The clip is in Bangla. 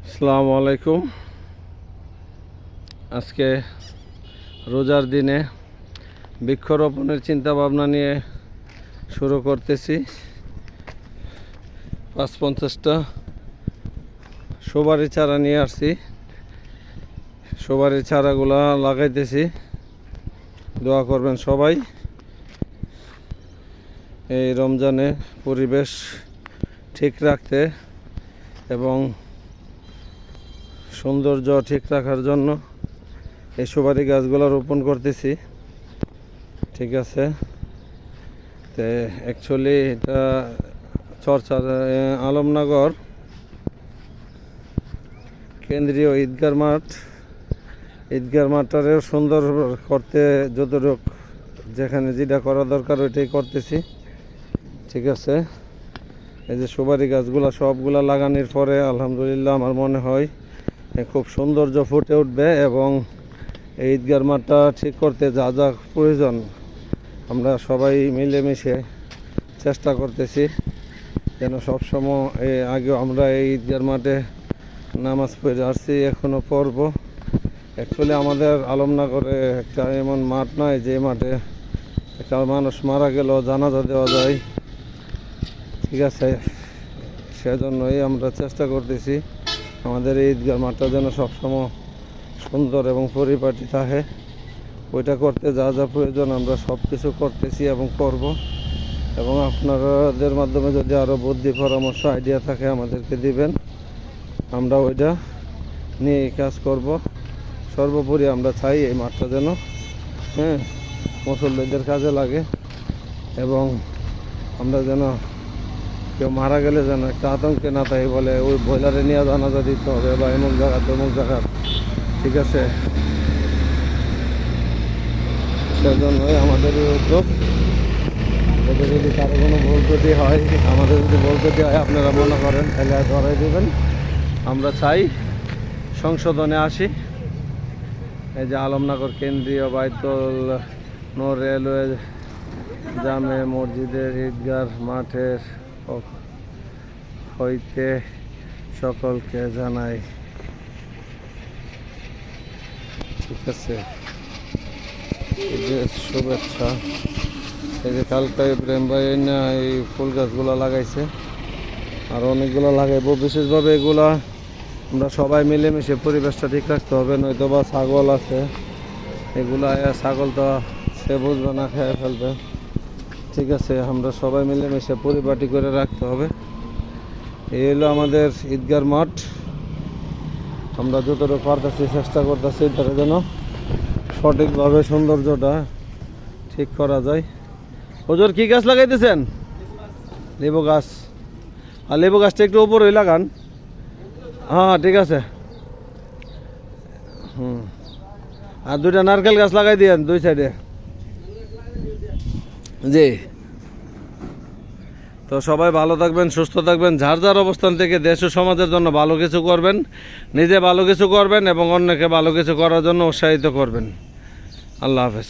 আসসালামু আলাইকুম। আজকে রোজার দিনে বৃক্ষরোপণের চিন্তা ভাবনা নিয়ে শুরু করতেছি। ৫-৫০টা সুপারি চারা নিয়ে আসছি। সুপারি চারাগুলা লাগাইতেছি, দোয়া করবেন সবাই। এই রমজানে পরিবেশ ঠিক রাখতে এবং সৌন্দর্য ঠিক রাখার জন্য এই সুপারি গাছগুলো রোপণ করতেছি। ঠিক আছে, তো অ্যাকচুয়ালি এটা চরচার আলমনগর কেন্দ্রীয় ঈদগার মাঠটারেও সুন্দর করতে যতটুক যেখানে যেটা করা দরকার ওইটাই করতেছি। ঠিক আছে, এই যে সুপারি গাছগুলো সবগুলা লাগানোর পরে আলহামদুলিল্লাহ আমার মনে হয় খুব সৌন্দর্য ফুটে উঠবে এবং এই ঈদগার মাঠটা ঠিক করতে যা যা প্রয়োজন আমরা সবাই মিলেমিশে চেষ্টা করতেছি যেন সবসময় আগেও আমরা এই ঈদগার মাঠে নামাজ পড়ে আসছি, এখনও পড়ব। অ্যাকচুয়ালি আমাদের আলমনগরে একটা এমন মাঠ নয় যে মাঠে একটা মানুষ মারা গেল জানাজা দেওয়া যায়। ঠিক আছে, সেজন্যই আমরা চেষ্টা করতেছি আমাদের এই ঈদগার মাঠটা যেন সবসময় সুন্দর এবং পরিপাটি থাকে। ওইটা করতে যা যা প্রয়োজন আমরা সব কিছু করতেছি এবং করব। এবং আপনাদের মাধ্যমে যদি আরও বুদ্ধি পরামর্শ আইডিয়া থাকে আমাদেরকে দিবেন, আমরা ওইটা নিয়ে কাজ করব। সর্বোপরি আমরা চাই এই মাঠটা যেন মুসল্লিদের কাজে লাগে এবং আমরা যেন কেউ মারা গেলে যেন একটা আতঙ্কে না থাকে বলে ওই বয়লারে নিয়ে জানাজা দিতে হবে বা এমন জায়গা তমুক জায়গা। ঠিক আছে, সেজন্যই আমাদের এই উদ্যোগ। এতে যদি কারো কোনো ভুল ত্রুটি হয়, আমাদের যদি ভুল ত্রুটি হয় আপনারা মনে করেন তাহলে ধরাই দেবেন। আমরা চাই সংশোধনে আসি। এই যে আলমনগর কেন্দ্রীয় বাইতুল নূর রেলওয়ে জামে মসজিদের ঈদগার মাঠের হইতে সকলকে জানাই। ঠিক আছে, এই যে শুভেচ্ছা। এই যে কালকা ইব্রাহিম ভাই না এই ফুল গাছগুলো লাগাইছে, আর অনেকগুলো লাগাইবো। বিশেষভাবে এগুলা আমরা সবাই মিলেমিশে পরিবেশটা ঠিক রাখতে হবে, নয়তো বা ছাগল আছে, এগুলা ছাগল তো সে বুঝবে না, খেয়ে ফেলবে। ঠিক আছে, আমরা সবাই মিলেমিশে পরিপাটি করে রাখতে হবে। এই হলো আমাদের ঈদগার মাঠ। আমরা যতটুকু পারতেছি চেষ্টা করতেছি এটার যেন সঠিকভাবে সৌন্দর্যটা ঠিক করা যায়। হুজুর কি গাছ লাগাইতেছেন? লেবু গাছ। আর লেবু গাছটা একটু উপরে লাগান। হ্যাঁ ঠিক আছে। আর দুইটা নারকেল গাছ লাগাই দিয়েন দুই সাইডে। জি, তো সবাই ভালো থাকবেন, সুস্থ থাকবেন। যার যার অবস্থান থেকে দেশ ও সমাজের জন্য ভালো কিছু করবেন, নিজে ভালো কিছু করবেন এবং অন্যকে ভালো কিছু করার জন্য উৎসাহিত করবেন। আল্লাহ হাফেজ।